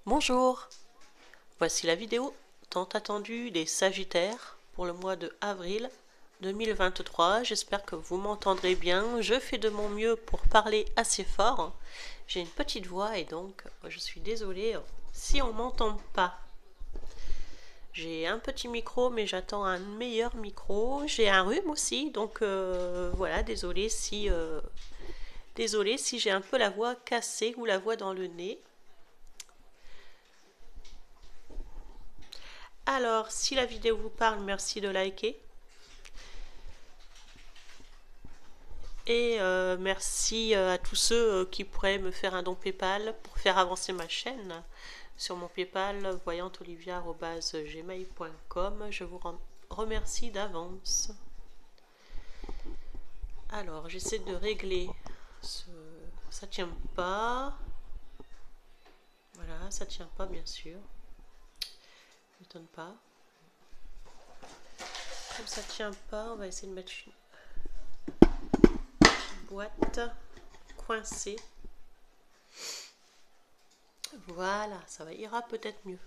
Bonjour, voici la vidéo tant attendue des Sagittaires pour le mois de avril 2023. J'espère que vous m'entendrez bien. Je fais de mon mieux pour parler assez fort. J'ai une petite voix et donc je suis désolée si on m'entend pas. J'ai un petit micro mais j'attends un meilleur micro. J'ai un rhume aussi donc voilà, désolée si j'ai un peu la voix cassée ou la voix dans le nez. Alors, si la vidéo vous parle, merci de liker. Et merci à tous ceux qui pourraient me faire un don PayPal pour faire avancer ma chaîne. Sur mon PayPal, voyanteolivia@gmail.com. Je vous remercie d'avance. Alors, j'essaie de régler ce... Ça tient pas. Voilà, ça tient pas bien sûr. M'étonne pas. Comme ça tient pas, on va essayer de mettre une boîte coincée. Voilà, ça va, ira peut-être mieux.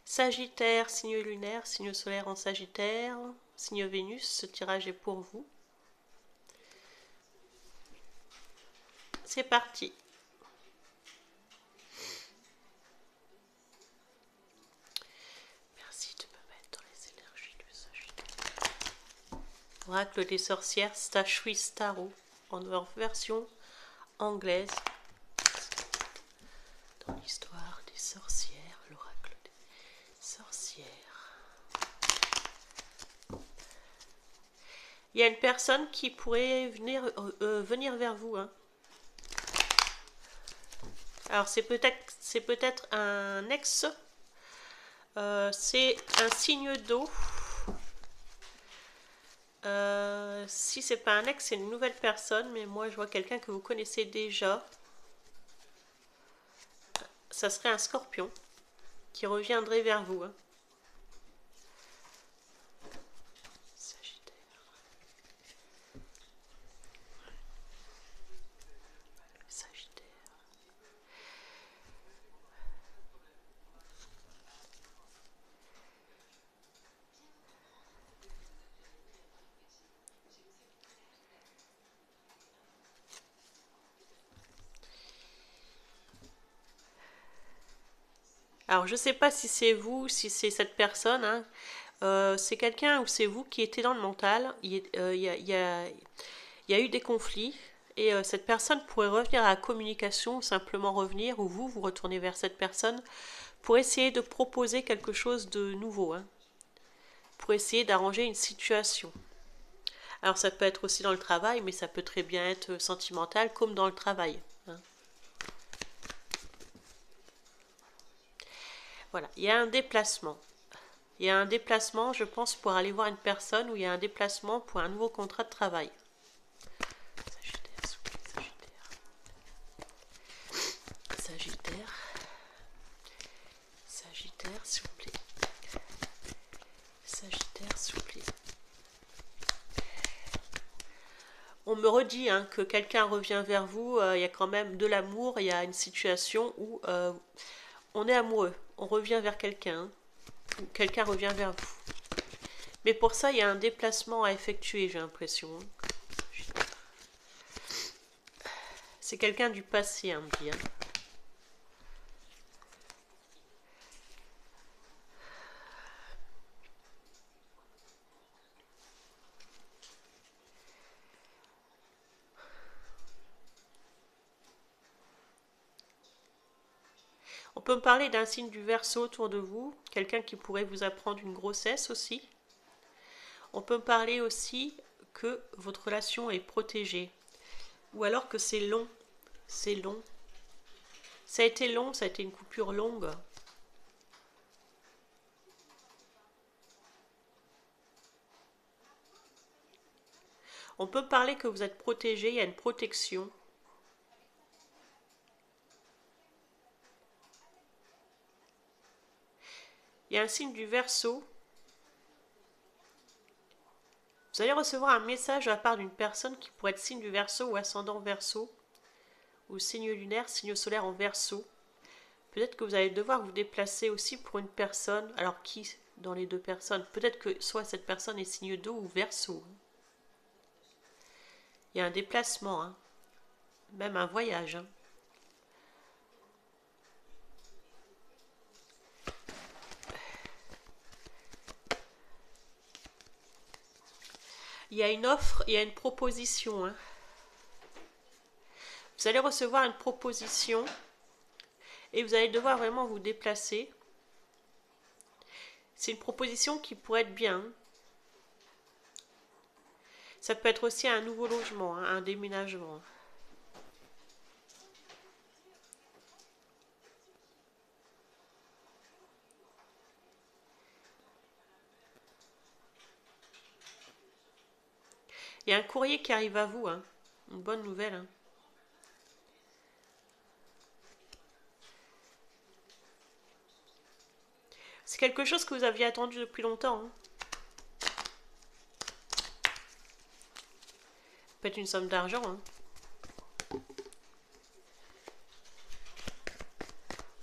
Sagittaire, signe lunaire, signe solaire en Sagittaire, signe Vénus, ce tirage est pour vous. C'est parti. Merci de me mettre dans les énergies du Sagittaire. Oracle des sorcières, Stashwi Tarot, en version anglaise. Dans l'histoire des sorcières, l'oracle des sorcières. Il y a une personne qui pourrait venir vers vous. Hein. Alors c'est peut-être un ex. C'est un signe d'eau. Si c'est pas un ex, c'est une nouvelle personne, mais moi je vois quelqu'un que vous connaissez déjà. Ça serait un scorpion qui reviendrait vers vous. Hein. Sagittaire. Sagittaire. Alors je sais pas si c'est vous, si c'est cette personne. Hein. C'est quelqu'un ou c'est vous qui était dans le mental. Il y a eu des conflits. Et cette personne pourrait revenir à la communication, simplement revenir, ou vous retournez vers cette personne pour essayer de proposer quelque chose de nouveau, hein, pour essayer d'arranger une situation. Alors ça peut être aussi dans le travail, mais ça peut très bien être sentimental comme dans le travail. Hein. Voilà, il y a un déplacement. Il y a un déplacement, je pense, pour aller voir une personne, ou il y a un déplacement pour un nouveau contrat de travail. Sagittaire, s'il vous plaît, Sagittaire. Sagittaire, s'il vous plaît. Sagittaire, s'il vous plaît. On me redit hein, que quelqu'un revient vers vous, il y a quand même de l'amour, il y a une situation où on est amoureux, on revient vers quelqu'un, quelqu'un revient vers vous. Mais pour ça, il y a un déplacement à effectuer, j'ai l'impression. C'est quelqu'un du passé, hein, me dit. Hein. On peut me parler d'un signe du Verseau autour de vous, quelqu'un qui pourrait vous apprendre une grossesse aussi. On peut me parler aussi que votre relation est protégée, ou alors que c'est long, c'est long. Ça a été long, ça a été une coupure longue. On peut parler que vous êtes protégé, il y a une protection. Il y a un signe du Verseau. Vous allez recevoir un message de la part d'une personne qui pourrait être signe du Verseau ou ascendant Verseau, ou signe lunaire, signe solaire en Verseau. Peut-être que vous allez devoir vous déplacer aussi pour une personne. Alors qui dans les deux personnes? Peut-être que soit cette personne est signe d'eau ou Verseau. Il y a un déplacement, hein. Même un voyage, hein. Il y a une offre, il y a une proposition, hein. Vous allez recevoir une proposition et vous allez devoir vraiment vous déplacer. C'est une proposition qui pourrait être bien. Ça peut être aussi un nouveau logement, hein, un déménagement. Il y a un courrier qui arrive à vous, hein. Une bonne nouvelle, hein. C'est quelque chose que vous aviez attendu depuis longtemps, hein. Peut-être une somme d'argent, hein.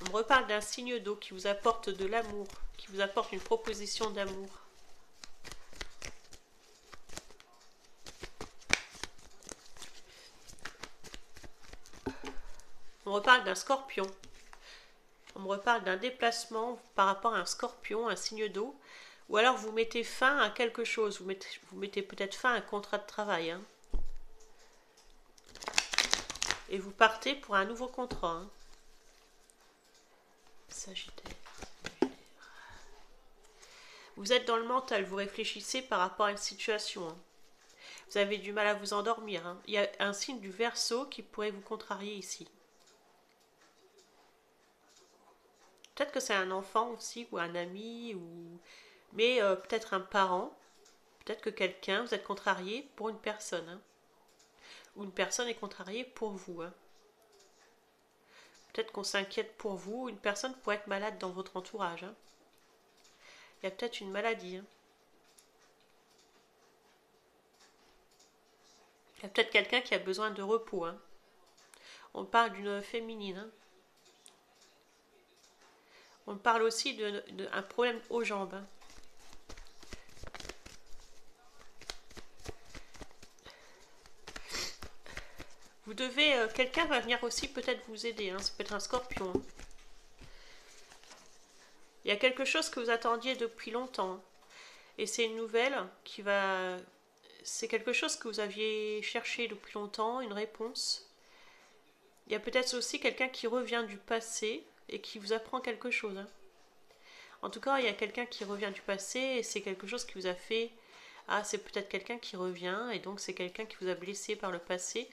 On me reparle d'un signe d'eau qui vous apporte de l'amour, qui vous apporte une proposition d'amour. On me reparle d'un scorpion. On me reparle d'un déplacement par rapport à un scorpion, un signe d'eau. Ou alors vous mettez fin à quelque chose. Vous mettez peut-être fin à un contrat de travail, hein. Et vous partez pour un nouveau contrat, hein. Sagittaire. Vous êtes dans le mental, vous réfléchissez par rapport à une situation, hein. Vous avez du mal à vous endormir, hein. Il y a un signe du Verseau qui pourrait vous contrarier ici. Peut-être que c'est un enfant aussi, ou un ami, mais peut-être un parent. Peut-être que quelqu'un, vous êtes contrarié pour une personne, hein. Ou une personne est contrariée pour vous, hein. Peut-être qu'on s'inquiète pour vous. Une personne pourrait être malade dans votre entourage, hein. Il y a peut-être une maladie, hein. Il y a peut-être quelqu'un qui a besoin de repos, hein. On parle d'une féminine, hein. On parle aussi d'un problème aux jambes, hein. Vous devez, quelqu'un va venir aussi peut-être vous aider, hein. Ça peut être un scorpion, hein. Il y a quelque chose que vous attendiez depuis longtemps, hein. Et c'est une nouvelle qui va... C'est quelque chose que vous aviez cherché depuis longtemps, une réponse. Il y a peut-être aussi quelqu'un qui revient du passé et qui vous apprend quelque chose, hein. En tout cas, il y a quelqu'un qui revient du passé et c'est quelque chose qui vous a fait... Ah, c'est peut-être quelqu'un qui revient et donc c'est quelqu'un qui vous a blessé par le passé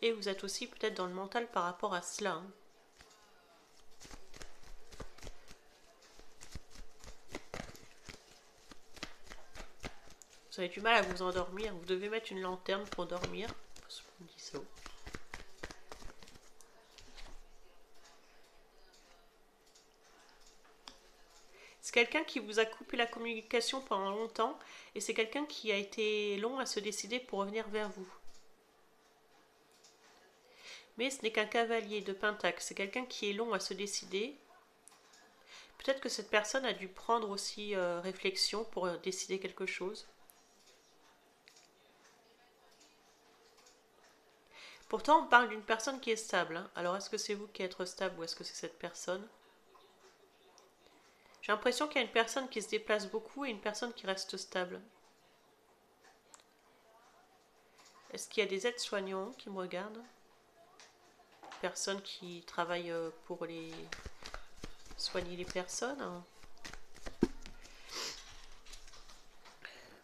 et vous êtes aussi peut-être dans le mental par rapport à cela, hein. Vous avez du mal à vous endormir, vous devez mettre une lanterne pour dormir. On dit ça. C'est quelqu'un qui vous a coupé la communication pendant longtemps et c'est quelqu'un qui a été long à se décider pour revenir vers vous. Mais ce n'est qu'un cavalier de Pentacle, c'est quelqu'un qui est long à se décider. Peut-être que cette personne a dû prendre aussi réflexion pour décider quelque chose. Pourtant, on parle d'une personne qui est stable, hein. Alors, est-ce que c'est vous qui êtes stable ou est-ce que c'est cette personne? J'ai l'impression qu'il y a une personne qui se déplace beaucoup et une personne qui reste stable. Est-ce qu'il y a des aides-soignants qui me regardent? Personnes qui travaillent pour soigner les personnes.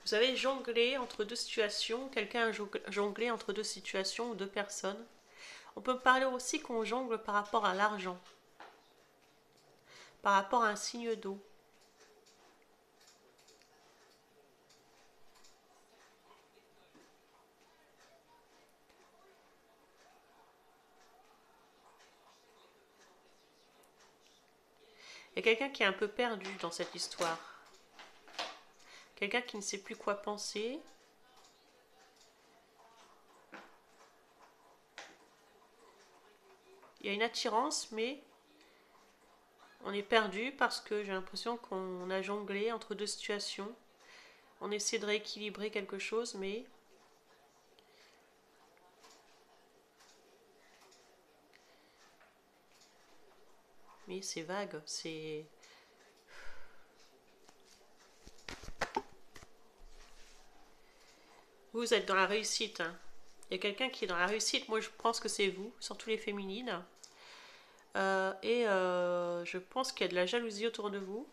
Vous avez jonglé entre deux situations. Quelqu'un a jonglé entre deux situations ou deux personnes. On peut parler aussi qu'on jongle par rapport à l'argent, par rapport à un signe d'eau. Il y a quelqu'un qui est un peu perdu dans cette histoire. Quelqu'un qui ne sait plus quoi penser. Il y a une attirance, mais On est perdu parce que j'ai l'impression qu'on a jonglé entre deux situations. On essaie de rééquilibrer quelque chose, mais c'est vague, c'est... Vous êtes dans la réussite, hein. Il y a quelqu'un qui est dans la réussite, moi je pense que c'est vous, surtout les féminines. Je pense qu'il y a de la jalousie autour de vous.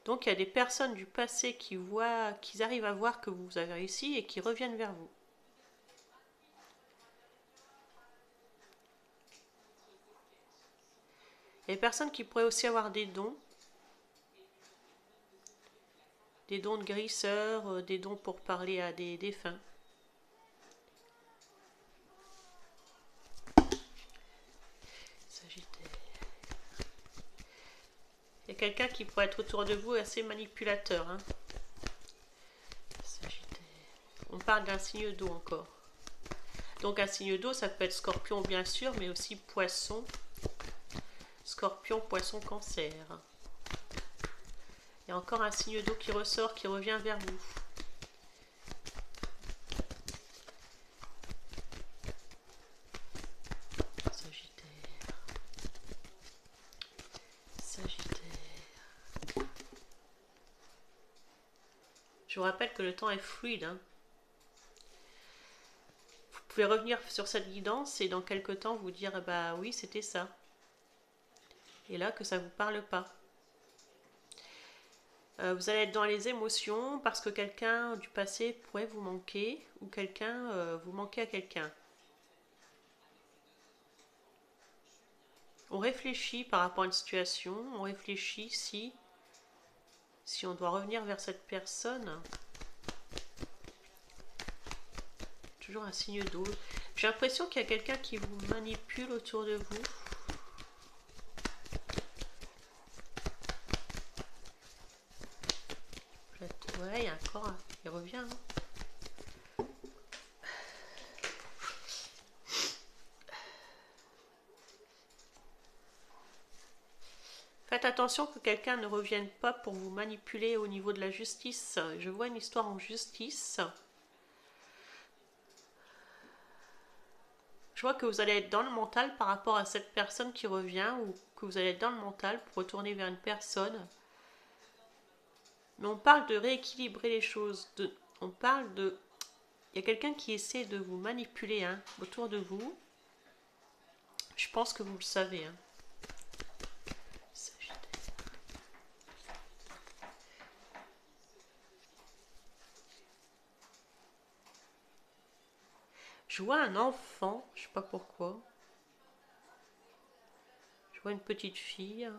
Donc il y a des personnes du passé qui voient, qui arrivent à voir que vous avez réussi et qui reviennent vers vous. Il y a des personnes qui pourraient aussi avoir des dons de guérisseur, des dons pour parler à des défunts. Sagittaire. Il y a quelqu'un qui pourrait être autour de vous assez manipulateur, hein. Sagittaire. On parle d'un signe d'eau encore. Donc un signe d'eau, ça peut être Scorpion bien sûr, mais aussi Poisson. Scorpion, Poisson, Cancer. Il y a encore un signe d'eau qui ressort, qui revient vers vous. Sagittaire. Sagittaire. Je vous rappelle que le temps est fluide, hein. Vous pouvez revenir sur cette guidance et dans quelques temps vous dire bah oui, c'était ça. Et là que ça ne vous parle pas. Vous allez être dans les émotions parce que quelqu'un du passé pourrait vous manquer ou quelqu'un vous manquez à quelqu'un. On réfléchit par rapport à une situation, on réfléchit si on doit revenir vers cette personne. Toujours un signe d'eau. J'ai l'impression qu'il y a quelqu'un qui vous manipule autour de vous. Ouais, il y a encore, il revient. Hein. Faites attention que quelqu'un ne revienne pas pour vous manipuler au niveau de la justice. Je vois une histoire en justice. Je vois que vous allez être dans le mental par rapport à cette personne qui revient ou que vous allez être dans le mental pour retourner vers une personne. Mais on parle de rééquilibrer les choses. On parle de... Il y a quelqu'un qui essaie de vous manipuler hein, autour de vous. Je pense que vous le savez. Hein. Je vois un enfant, je ne sais pas pourquoi. Je vois une petite fille.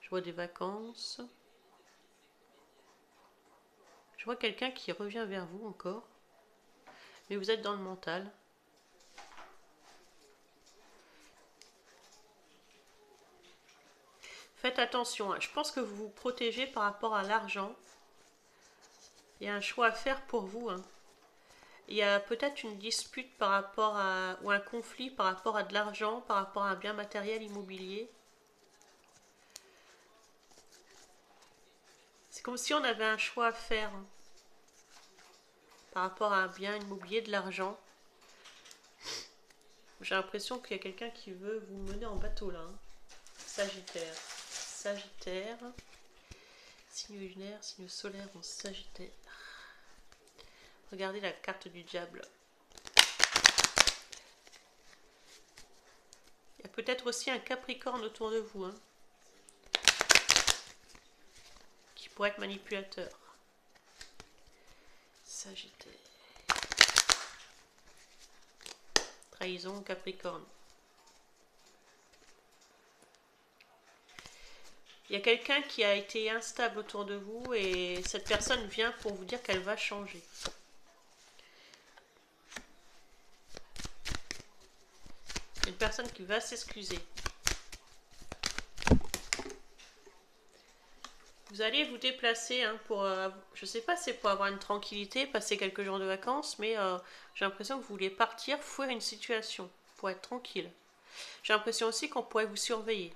Je vois des vacances. Je vois quelqu'un qui revient vers vous encore. Mais vous êtes dans le mental. Faites attention. Hein. Je pense que vous vous protégez par rapport à l'argent. Il y a un choix à faire pour vous. Hein. Il y a peut-être une dispute par rapport à... ou un conflit par rapport à de l'argent, par rapport à un bien matériel immobilier. C'est comme si on avait un choix à faire hein, par rapport à un bien immobilier, de l'argent. J'ai l'impression qu'il y a quelqu'un qui veut vous mener en bateau là. Hein. Sagittaire. Sagittaire. Signe lunaire, signe solaire en Sagittaire. Regardez la carte du diable. Il y a peut-être aussi un Capricorne autour de vous. Hein, qui pourrait être manipulateur. Sagittaire. Trahison, Capricorne. Il y a quelqu'un qui a été instable autour de vous et cette personne vient pour vous dire qu'elle va changer. Une personne qui va s'excuser. Vous allez vous déplacer hein, pour, je sais pas, c'est pour avoir une tranquillité, passer quelques jours de vacances, mais j'ai l'impression que vous voulez partir, fuir une situation, pour être tranquille. J'ai l'impression aussi qu'on pourrait vous surveiller.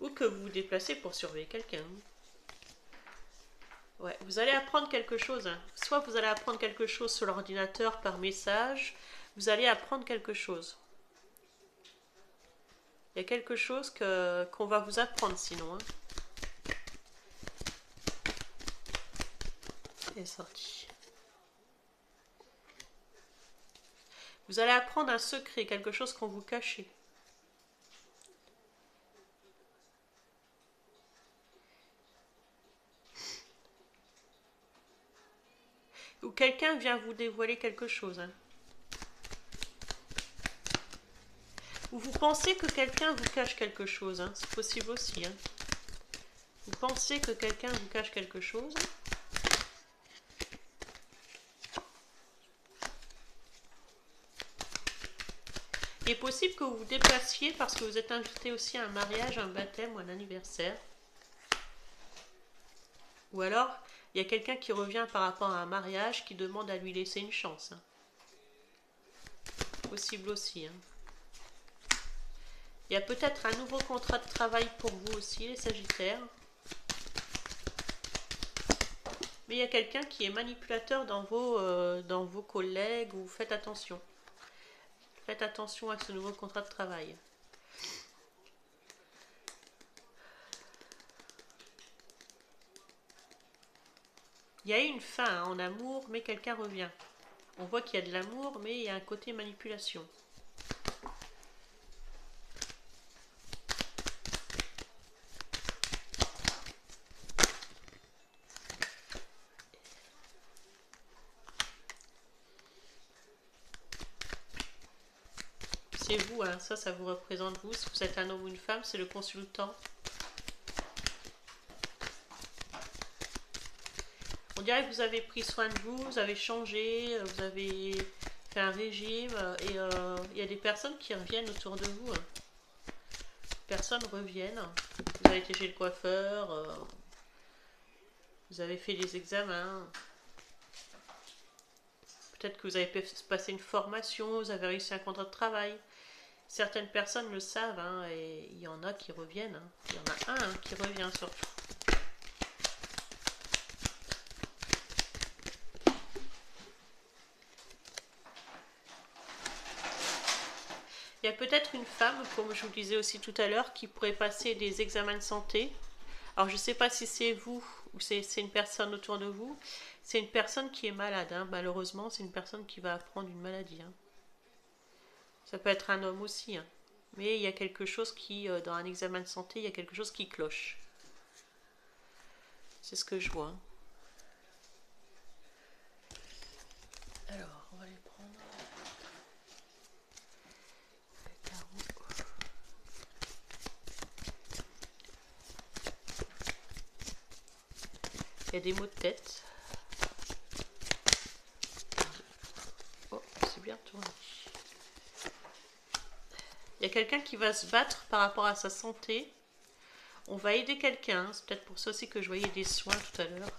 Ou que vous vous déplacez pour surveiller quelqu'un. Ouais, vous allez apprendre quelque chose. Hein. Soit vous allez apprendre quelque chose sur l'ordinateur par message, vous allez apprendre quelque chose. Il y a quelque chose qu'on va vous apprendre sinon. Hein. Il est sorti. Vous allez apprendre un secret, quelque chose qu'on vous cachait. Ou quelqu'un vient vous dévoiler quelque chose. Hein. Ou vous pensez que quelqu'un vous cache quelque chose. Hein. C'est possible aussi. Hein. Vous pensez que quelqu'un vous cache quelque chose. Il est possible que vous vous déplaciez parce que vous êtes invité aussi à un mariage, un baptême ou un anniversaire. Ou alors, il y a quelqu'un qui revient par rapport à un mariage qui demande à lui laisser une chance. Hein. Possible aussi. Hein. Il y a peut-être un nouveau contrat de travail pour vous aussi, les Sagittaires. Mais il y a quelqu'un qui est manipulateur dans vos collègues, ou faites attention. Faites attention à ce nouveau contrat de travail. Il y a eu une fin en amour, mais quelqu'un revient. On voit qu'il y a de l'amour, mais il y a un côté manipulation. C'est vous, hein, ça vous représente vous. Si vous êtes un homme ou une femme, c'est le consultant. On dirait que vous avez pris soin de vous, vous avez changé, vous avez fait un régime et il y a des personnes qui reviennent autour de vous. Hein. Personnes reviennent. Vous avez été chez le coiffeur, vous avez fait des examens. Peut-être que vous avez passé une formation, vous avez réussi un contrat de travail. Certaines personnes le savent, hein, et il y en a qui reviennent. Hein. Il y en a un qui revient surtout. Il y a peut-être une femme, comme je vous le disais aussi tout à l'heure, qui pourrait passer des examens de santé. Alors je ne sais pas si c'est vous ou c'est une personne autour de vous. C'est une personne qui est malade. Hein. Malheureusement, c'est une personne qui va apprendre une maladie. Hein. Ça peut être un homme aussi. Hein. Mais il y a quelque chose qui, dans un examen de santé, il y a quelque chose qui cloche. C'est ce que je vois. Hein. Alors, on va les prendre. Les tarots. Il y a des maux de tête. Oh, c'est bien tourné. Il y a quelqu'un qui va se battre par rapport à sa santé. On va aider quelqu'un. C'est peut-être pour ça aussi que je voyais des soins tout à l'heure.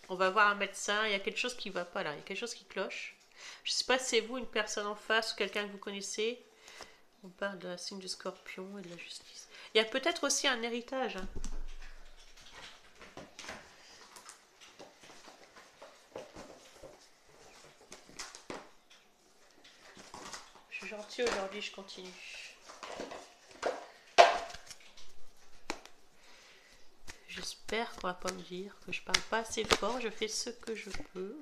On va voir un médecin. Il y a quelque chose qui ne va pas là. Il y a quelque chose qui cloche. Je ne sais pas si c'est vous, une personne en face ou quelqu'un que vous connaissez. On parle de la signe du Scorpion et de la justice. Il y a peut-être aussi un héritage. Hein. Je suis gentille aujourd'hui, je continue. J'espère qu'on va pas me dire que je parle pas assez fort. Je fais ce que je peux.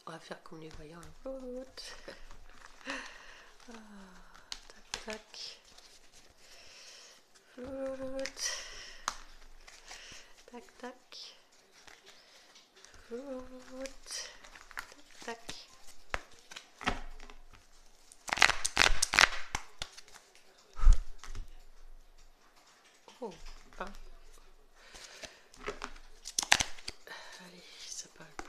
On va faire comme les voyants. Tac, tac. Tac, tac. Tac. Oh, pain. Allez, ça parle pour.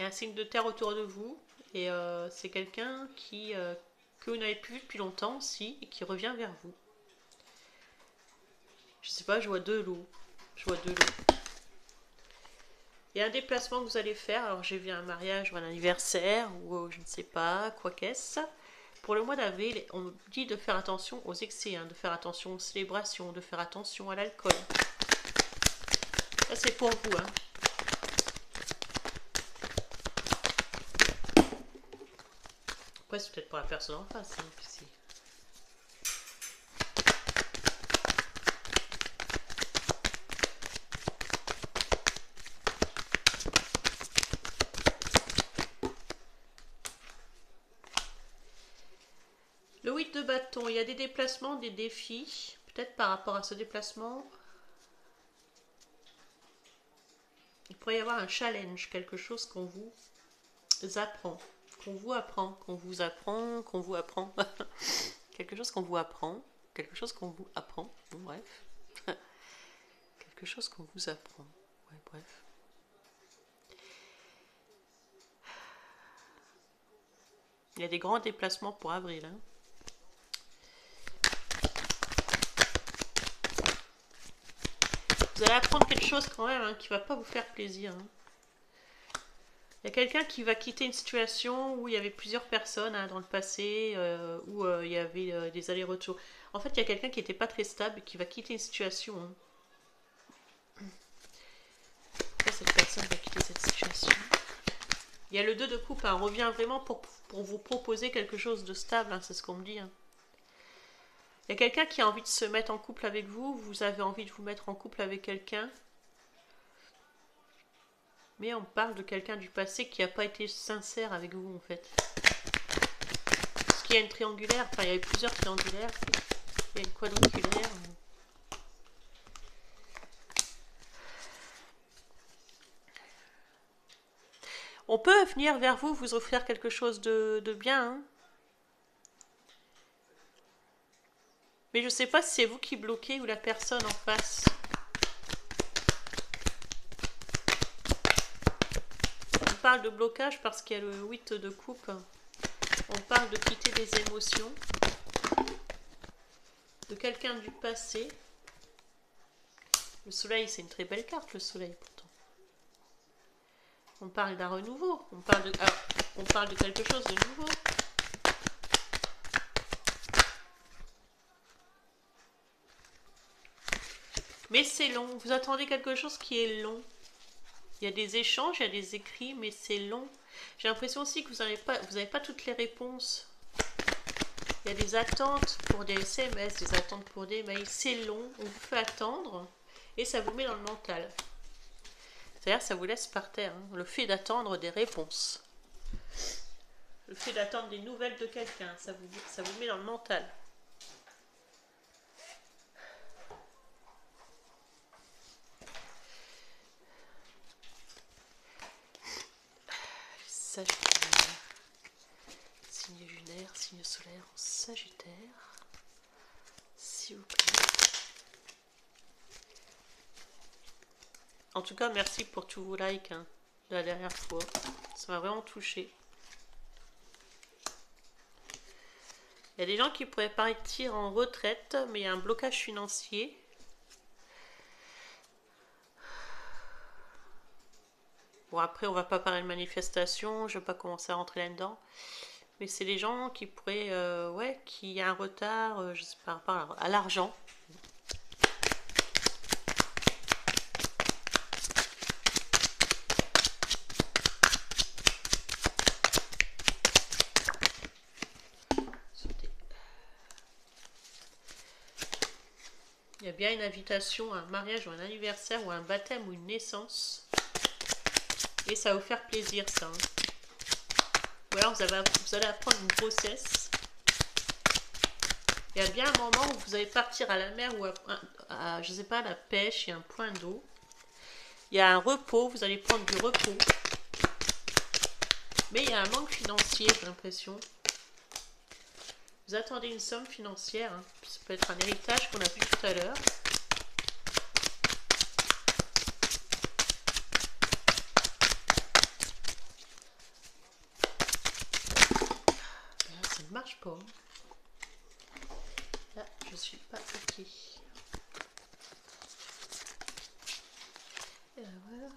un signe de terre autour de vous. Et c'est quelqu'un que vous n'avez plus vu depuis longtemps aussi et qui revient vers vous. Je sais pas, je vois deux loups. Je vois deux loups. Il y a un déplacement que vous allez faire. Alors j'ai vu un mariage ou un anniversaire ou je ne sais pas, quoi qu'est-ce. Pour le mois d'avril, on dit de faire attention aux excès, hein, de faire attention aux célébrations, de faire attention à l'alcool. Ça c'est pour vous. Hein. Après c'est peut-être pour la personne en face. Hein, ici. Le 8 de bâton, il y a des déplacements, des défis. Peut-être par rapport à ce déplacement, il pourrait y avoir un challenge, quelque chose qu'on vous apprend. Qu'on vous apprend, qu'on vous apprend, qu'on vous apprend. Quelque chose qu'on vous apprend. Quelque chose qu'on vous apprend. Bon, bref. Quelque chose qu'on vous apprend. Ouais, bref. Il y a des grands déplacements pour avril. Hein. Vous allez apprendre quelque chose quand même hein, qui ne va pas vous faire plaisir. Hein. Il y a quelqu'un qui va quitter une situation où il y avait plusieurs personnes hein, dans le passé, où il y avait des allers-retours. En fait, il y a quelqu'un qui n'était pas très stable et qui va quitter une situation. Hein. Pourquoi cette personne va quitter cette situation? Il y a le 2 de coupe, hein, on revient vraiment pour vous proposer quelque chose de stable, hein, c'est ce qu'on me dit. Hein. Il y a quelqu'un qui a envie de se mettre en couple avec vous, vous avez envie de vous mettre en couple avec quelqu'un. Mais on parle de quelqu'un du passé qui n'a pas été sincère avec vous en fait. Parce qu'il y a une triangulaire, enfin il y avait plusieurs triangulaires, il y a une quadrangulaire. On peut venir vers vous, vous offrir quelque chose de bien. Hein. Mais je ne sais pas si c'est vous qui bloquez ou la personne en face. On parle de blocage parce qu'il y a le 8 de coupe. On parle de quitter des émotions. De quelqu'un du passé. Le soleil, c'est une très belle carte, le soleil, pourtant. On parle d'un renouveau. On parle de quelque chose de nouveau. Mais c'est long. Vous attendez quelque chose qui est long. Il y a des échanges, il y a des écrits, mais c'est long. J'ai l'impression aussi que vous n'avez pas toutes les réponses. Il y a des attentes pour des SMS, des attentes pour des mails. C'est long, on vous fait attendre et ça vous met dans le mental. C'est-à-dire ça vous laisse par terre. Hein, le fait d'attendre des réponses. Le fait d'attendre des nouvelles de quelqu'un, ça vous met dans le mental. Sagittaire, signe lunaire, signe solaire en Sagittaire, s'il vous plaît. En tout cas, merci pour tous vos likes hein, de la dernière fois. Ça m'a vraiment touché. Il y a des gens qui pourraient partir en retraite, mais il y a un blocage financier. Bon, après, on va pas parler de manifestation, je vais pas commencer à rentrer là-dedans. Mais c'est des gens qui pourraient, ouais, qui a un retard, je sais pas, par rapport à l'argent. Il y a bien une invitation à un mariage ou un anniversaire ou un baptême ou une naissance. Et ça va vous faire plaisir ça. Hein. Ou alors vous allez apprendre une grossesse. Il y a bien un moment où vous allez partir à la mer ou à je sais pas, à la pêche, il y a un point d'eau. Il y a un repos, vous allez prendre du repos. Mais il y a un manque financier, j'ai l'impression. Vous attendez une somme financière. Hein. Ça peut être un héritage qu'on a vu tout à l'heure. pas. Là, je suis pas ok. Voilà.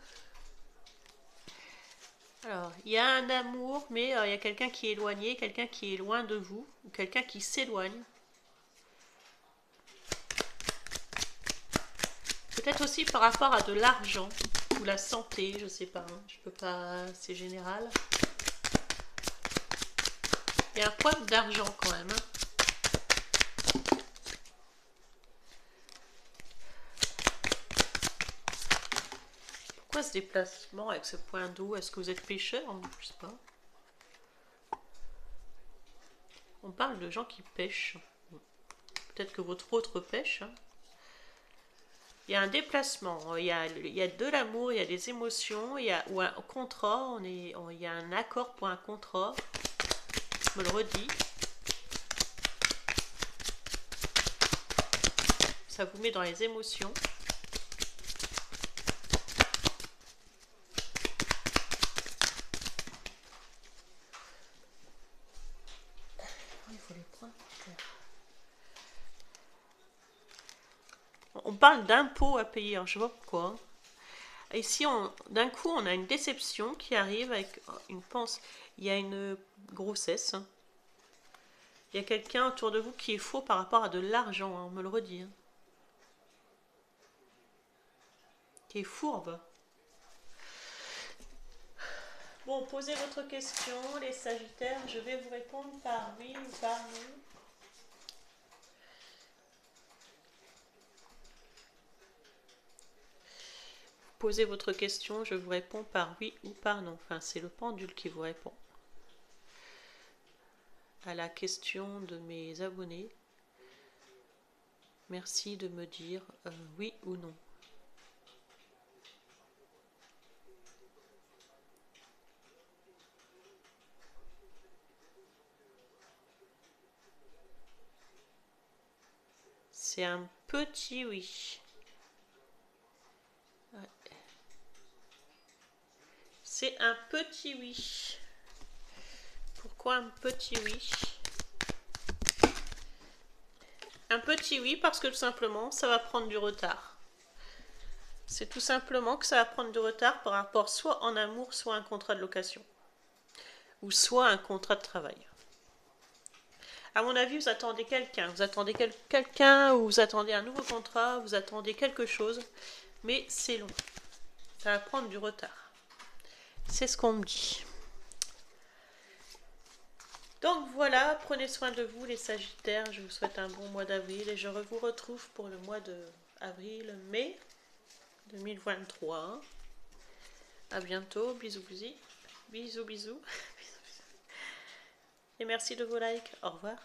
Alors, il y a un amour, mais il y a quelqu'un qui est éloigné, quelqu'un qui est loin de vous, ou quelqu'un qui s'éloigne. Peut-être aussi par rapport à de l'argent, ou la santé, je sais pas, hein, je peux pas, c'est général. Il y a un problème d'argent quand même. Hein. Pourquoi ce déplacement avec ce point d'eau? Est-ce que vous êtes pêcheur? Je sais pas. On parle de gens qui pêchent. Peut-être que votre autre pêche. Hein. Il y a un déplacement, il y a de l'amour, il y a des émotions, il y a ou un contrat, il y a un accord pour un contrat. Je me le redis. Ça vous met dans les émotions. Il faut les points. On parle d'impôts à payer, alors je sais pas pourquoi. Ici, d'un coup, on a une déception qui arrive avec une pensée. Il y a une grossesse. Hein. Il y a quelqu'un autour de vous qui est faux par rapport à de l'argent, hein, on me le redit. Hein. Qui est fourbe. Bon, posez votre question, les Sagittaires. Je vais vous répondre par oui ou par non. Posez votre question, je vous réponds par oui ou par non. Enfin, c'est le pendule qui vous répond. À la question de mes abonnés, merci de me dire oui ou non. C'est un petit oui. Ouais. C'est un petit oui. Pourquoi un petit oui? Un petit oui parce que tout simplement, ça va prendre du retard. C'est tout simplement que ça va prendre du retard par rapport soit en amour, soit un contrat de location. Ou soit un contrat de travail. À mon avis, vous attendez quelqu'un. Vous attendez quelqu'un ou vous attendez un nouveau contrat, vous attendez quelque chose. Mais c'est long. Ça va prendre du retard. C'est ce qu'on me dit. Donc voilà, prenez soin de vous les Sagittaires. Je vous souhaite un bon mois d'avril et je vous retrouve pour le mois de avril-mai 2023. À bientôt, bisous bisous. Bisous bisous. Et merci de vos likes. Au revoir.